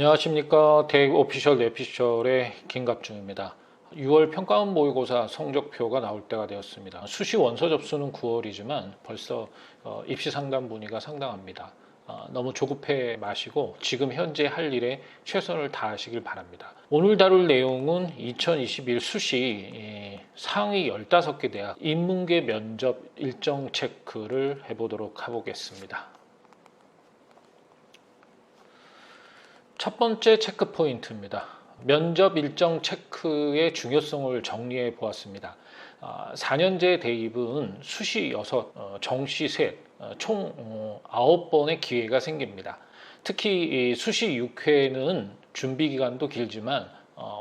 안녕하십니까. 대학 오피셜 내피셜의 김갑중입니다. 6월 평가원 모의고사 성적표가 나올 때가 되었습니다. 수시 원서 접수는 9월이지만 벌써 입시 상담 문의가 상당합니다. 너무 조급해 마시고 지금 현재 할 일에 최선을 다하시길 바랍니다. 오늘 다룰 내용은 2021 수시 상위 15개 대학 인문계 면접 일정 체크를 해보도록 하겠습니다. 첫 번째 체크 포인트입니다. 면접 일정 체크의 중요성을 정리해 보았습니다. 4년제 대입은 수시 6, 정시 3, 총 9번의 기회가 생깁니다. 특히 수시 6회는 준비 기간도 길지만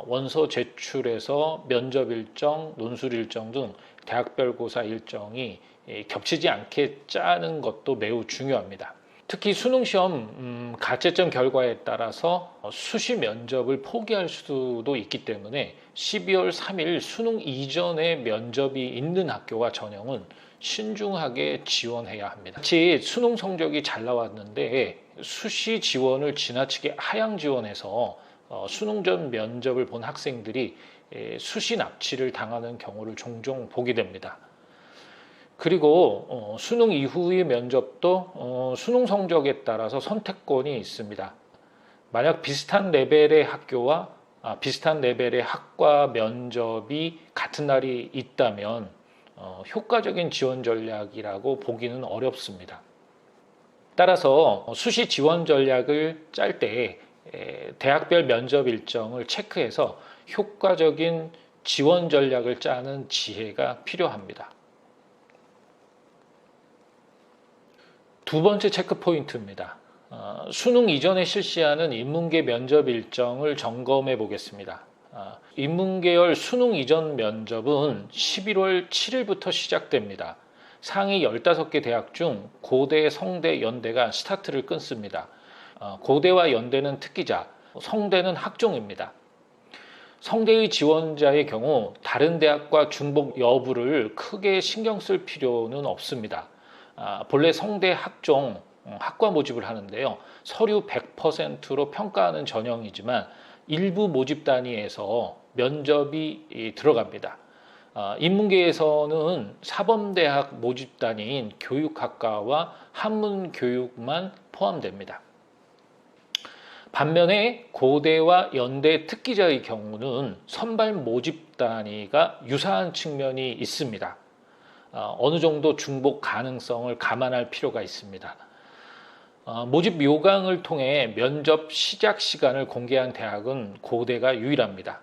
원서 제출에서 면접 일정, 논술 일정 등 대학별 고사 일정이 겹치지 않게 짜는 것도 매우 중요합니다. 특히 수능시험 가채점 결과에 따라서 수시 면접을 포기할 수도 있기 때문에 12월 3일 수능 이전에 면접이 있는 학교와 전형은 신중하게 지원해야 합니다. 같이 수능 성적이 잘 나왔는데 수시 지원을 지나치게 하향 지원해서 수능 전 면접을 본 학생들이 수시 납치를 당하는 경우를 종종 보게 됩니다. 그리고 수능 이후의 면접도 수능 성적에 따라서 선택권이 있습니다. 만약 비슷한 레벨의 학교와 비슷한 레벨의 학과 면접이 같은 날이 있다면 효과적인 지원 전략이라고 보기는 어렵습니다. 따라서 수시 지원 전략을 짤 때 대학별 면접 일정을 체크해서 효과적인 지원 전략을 짜는 지혜가 필요합니다. 두 번째 체크 포인트입니다. 수능 이전에 실시하는 인문계 면접 일정을 점검해 보겠습니다. 인문계열 수능 이전 면접은 11월 7일부터 시작됩니다. 상위 15개 대학 중 고대, 성대, 연대가 스타트를 끊습니다. 고대와 연대는 특기자, 성대는 학종입니다. 성대의 지원자의 경우 다른 대학과 중복 여부를 크게 신경 쓸 필요는 없습니다. 본래 성대 학종 학과 모집을 하는데요. 서류 100%로 평가하는 전형이지만 일부 모집 단위에서 면접이 들어갑니다. 인문계에서는 사범대학 모집 단위인 교육학과와 한문교육만 포함됩니다. 반면에 고대와 연대 특기자의 경우는 선발 모집 단위가 유사한 측면이 있습니다. 어느 정도 중복 가능성을 감안할 필요가 있습니다. 모집 요강을 통해 면접 시작 시간을 공개한 대학은 고대가 유일합니다.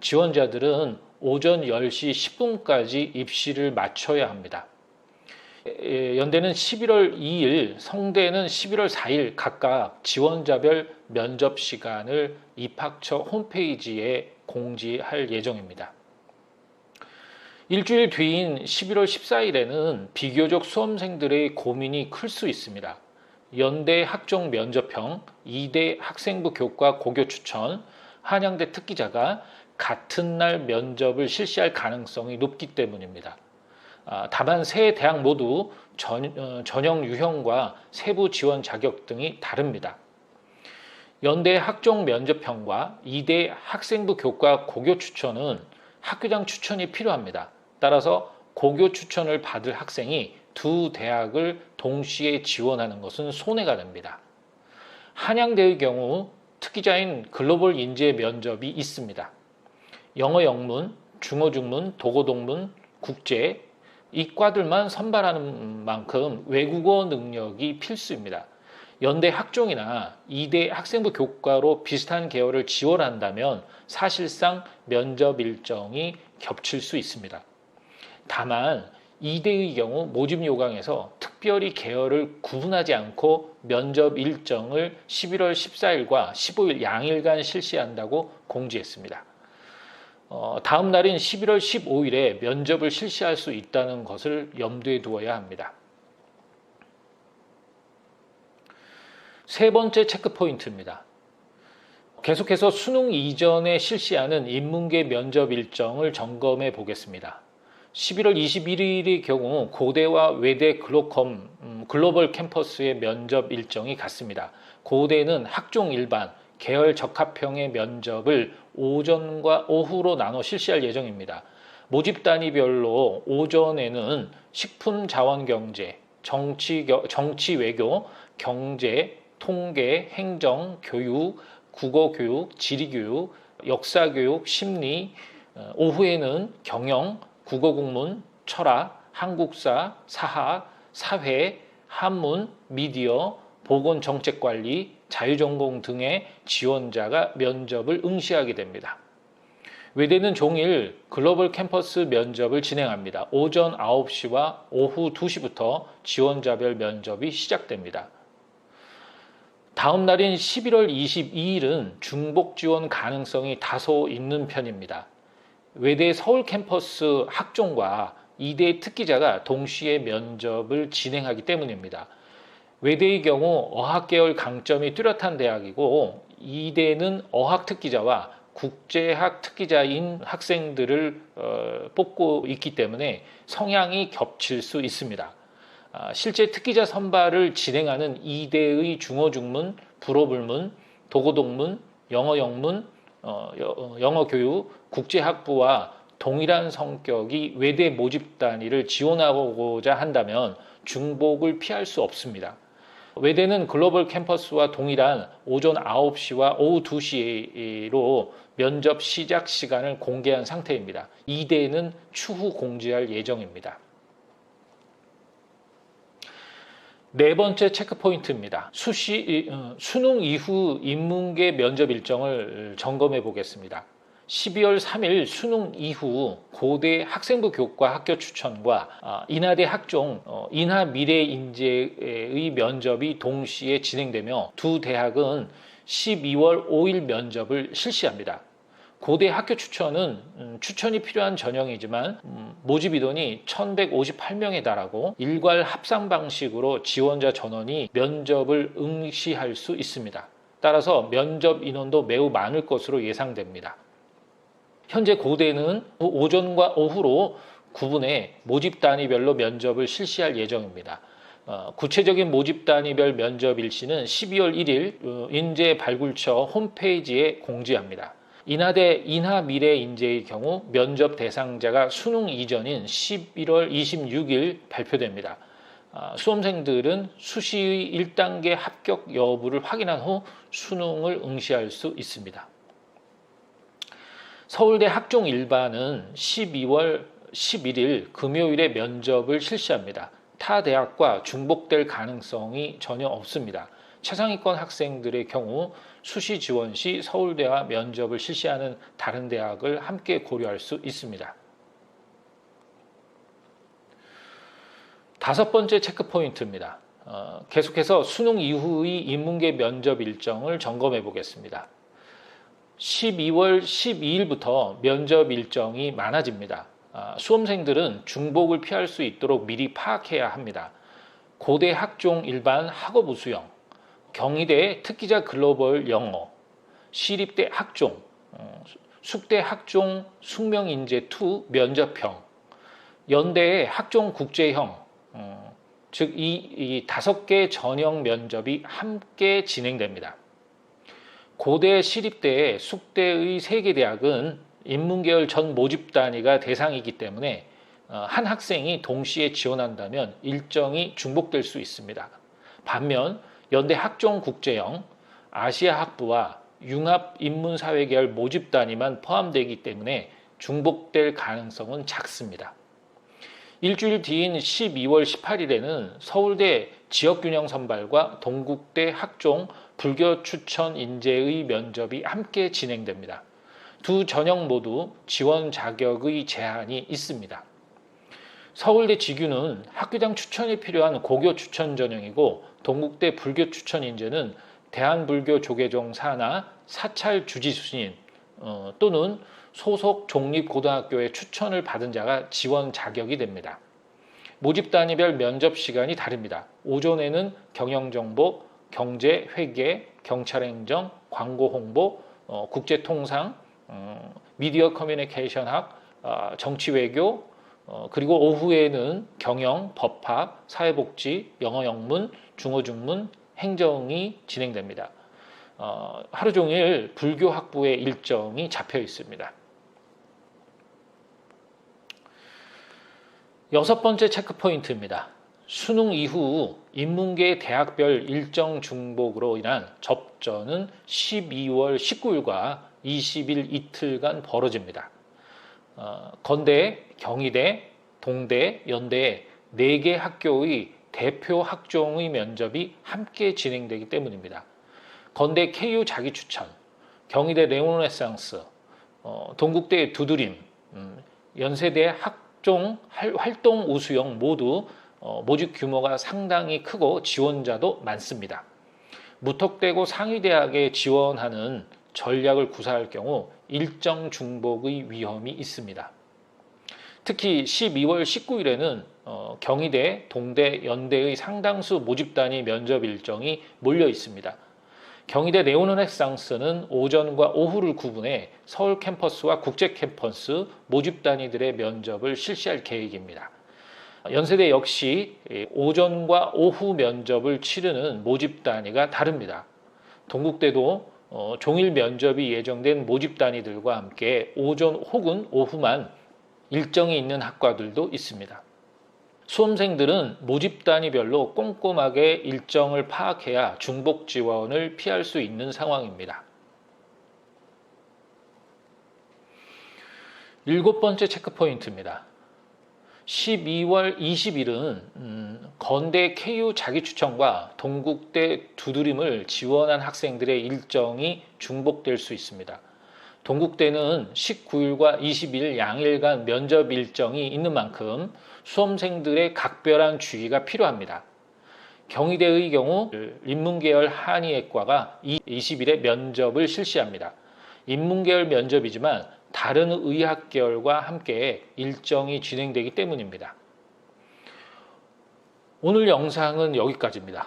지원자들은 오전 10시 10분까지 입시를 마쳐야 합니다. 연대는 11월 2일, 성대는 11월 4일 각각 지원자별 면접 시간을 입학처 홈페이지에 공지할 예정입니다. 일주일 뒤인 11월 14일에는 비교적 수험생들의 고민이 클 수 있습니다. 연대 학종 면접형, 이대 학생부 교과 고교 추천, 한양대 특기자가 같은 날 면접을 실시할 가능성이 높기 때문입니다. 다만 세 대학 모두 전형 유형과 세부 지원 자격 등이 다릅니다. 연대 학종 면접형과 이대 학생부 교과 고교 추천은 학교장 추천이 필요합니다. 따라서 고교 추천을 받을 학생이 두 대학을 동시에 지원하는 것은 손해가 됩니다. 한양대의 경우 특기자인 글로벌 인재 면접이 있습니다. 영어 영문, 중어 중문, 독어 동문, 국제 이 과들만 선발하는 만큼 외국어 능력이 필수입니다. 연대 학종이나 이대 학생부 교과로 비슷한 계열을 지원한다면 사실상 면접 일정이 겹칠 수 있습니다. 다만 이대의 경우 모집 요강에서 특별히 계열을 구분하지 않고 면접 일정을 11월 14일과 15일 양일간 실시한다고 공지했습니다. 다음 날인 11월 15일에 면접을 실시할 수 있다는 것을 염두에 두어야 합니다. 세 번째 체크 포인트입니다. 계속해서 수능 이전에 실시하는 인문계 면접 일정을 점검해 보겠습니다. 11월 21일의 경우 고대와 외대 글로벌 캠퍼스의 면접 일정이 같습니다. 고대는 학종 일반, 계열 적합형의 면접을 오전과 오후로 나눠 실시할 예정입니다. 모집 단위별로 오전에는 식품자원경제, 정치 외교, 경제, 통계, 행정, 교육, 국어교육, 지리교육, 역사교육, 심리, 오후에는 경영, 국어국문, 철학, 한국사, 사학, 사회, 한문, 미디어, 보건정책관리, 자유전공 등의 지원자가 면접을 응시하게 됩니다. 외대는 종일 글로벌 캠퍼스 면접을 진행합니다. 오전 9시와 오후 2시부터 지원자별 면접이 시작됩니다. 다음 날인 11월 22일은 중복 지원 가능성이 다소 있는 편입니다. 외대 서울 캠퍼스 학종과 이대 특기자가 동시에 면접을 진행하기 때문입니다. 외대의 경우 어학계열 강점이 뚜렷한 대학이고 이대는 어학 특기자와 국제학 특기자인 학생들을 뽑고 있기 때문에 성향이 겹칠 수 있습니다. 실제 특기자 선발을 진행하는 이대의 중어중문, 불어불문, 도고동문, 영어영문, 영어교육, 국제학부와 동일한 성격이 외대 모집 단위를 지원하고자 한다면 중복을 피할 수 없습니다. 외대는 글로벌 캠퍼스와 동일한 오전 9시와 오후 2시로 면접 시작 시간을 공개한 상태입니다. 이대는 추후 공지할 예정입니다. 네 번째 체크포인트입니다. 수능 이후 인문계 면접 일정을 점검해 보겠습니다. 12월 3일 수능 이후 고대 학생부 교과 학교 추천과 인하대 학종 인하미래인재의 면접이 동시에 진행되며 두 대학은 12월 5일 면접을 실시합니다. 고대 학교 추천은 추천이 필요한 전형이지만 모집 인원이 1,158명에 달하고 일괄 합산 방식으로 지원자 전원이 면접을 응시할 수 있습니다. 따라서 면접 인원도 매우 많을 것으로 예상됩니다. 현재 고대는 오전과 오후로 구분해 모집 단위별로 면접을 실시할 예정입니다. 구체적인 모집 단위별 면접 일시는 12월 1일 인재발굴처 홈페이지에 공지합니다. 인하대 인하미래인재의 경우 면접 대상자가 수능 이전인 11월 26일 발표됩니다. 수험생들은 수시의 1단계 합격 여부를 확인한 후 수능을 응시할 수 있습니다. 서울대 학종 일반은 12월 11일 금요일에 면접을 실시합니다. 타 대학과 중복될 가능성이 전혀 없습니다. 최상위권 학생들의 경우 수시 지원 시 서울대와 면접을 실시하는 다른 대학을 함께 고려할 수 있습니다. 다섯 번째 체크포인트입니다. 계속해서 수능 이후의 인문계 면접 일정을 점검해 보겠습니다. 12월 12일부터 면접 일정이 많아집니다. 수험생들은 중복을 피할 수 있도록 미리 파악해야 합니다. 고대 학종 일반 학업 우수형, 경희대 특기자 글로벌 영어, 시립대 학종, 숙대 학종 숙명인재 2 면접형, 연대의 학종 국제형, 즉 이 5개 전형 면접이 함께 진행됩니다. 고대 시립대 숙대의 3개 대학은 인문계열 전 모집 단위가 대상이기 때문에 한 학생이 동시에 지원한다면 일정이 중복될 수 있습니다. 반면 연대 학종 국제형, 아시아 학부와 융합 인문사회 계열 모집 단위만 포함되기 때문에 중복될 가능성은 작습니다. 일주일 뒤인 12월 18일에는 서울대 지역균형 선발과 동국대 학종 불교 추천 인재의 면접이 함께 진행됩니다. 두 전형 모두 지원 자격의 제한이 있습니다. 서울대 지규는 학교장 추천이 필요한 고교 추천 전형이고 동국대 불교 추천 인재는 대한불교조계종 산하 사찰 주지수신 또는 소속 종립고등학교의 추천을 받은 자가 지원 자격이 됩니다. 모집 단위별 면접 시간이 다릅니다. 오전에는 경영정보, 경제, 회계, 경찰행정, 광고 홍보, 국제통상, 미디어 커뮤니케이션학, 정치외교, 그리고 오후에는 경영, 법학, 사회복지, 영어영문, 중어중문, 행정이 진행됩니다. 하루 종일 불교 학부의 일정이 잡혀 있습니다. 6번째 체크포인트입니다. 수능 이후 인문계 대학별 일정 중복으로 인한 접전은 12월 19일과 20일 이틀간 벌어집니다. 건대, 경희대, 동대, 연대 4개 학교의 대표 학종의 면접이 함께 진행되기 때문입니다. 건대 KU 자기추천, 경희대 레오네상스, 동국대 두드림, 연세대 학종 활동 우수형 모두 모집 규모가 상당히 크고 지원자도 많습니다. 무턱대고 상위대학에 지원하는 전략을 구사할 경우 일정 중복의 위험이 있습니다. 특히 12월 19일에는 경희대, 동대, 연대의 상당수 모집단위 면접 일정이 몰려 있습니다. 경희대 네오네상스는 오전과 오후를 구분해 서울 캠퍼스와 국제 캠퍼스 모집단위들의 면접을 실시할 계획입니다. 연세대 역시 오전과 오후 면접을 치르는 모집단위가 다릅니다. 동국대도 종일 면접이 예정된 모집단위들과 함께 오전 혹은 오후만 일정이 있는 학과들도 있습니다. 수험생들은 모집단위별로 꼼꼼하게 일정을 파악해야 중복 지원을 피할 수 있는 상황입니다. 7번째 체크포인트입니다. 12월 20일은 건대 KU 자기추천과 동국대 두드림을 지원한 학생들의 일정이 중복될 수 있습니다. 동국대는 19일과 20일 양일간 면접 일정이 있는 만큼 수험생들의 각별한 주의가 필요합니다. 경희대의 경우 인문계열 한의학과가 20일에 면접을 실시합니다. 인문계열 면접이지만 다른 의학계열과 함께 일정이 진행되기 때문입니다. 오늘 영상은 여기까지입니다.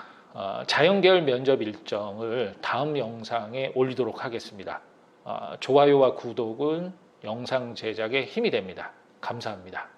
자연계열 면접 일정을 다음 영상에 올리도록 하겠습니다. 좋아요와 구독은 영상 제작에 힘이 됩니다. 감사합니다.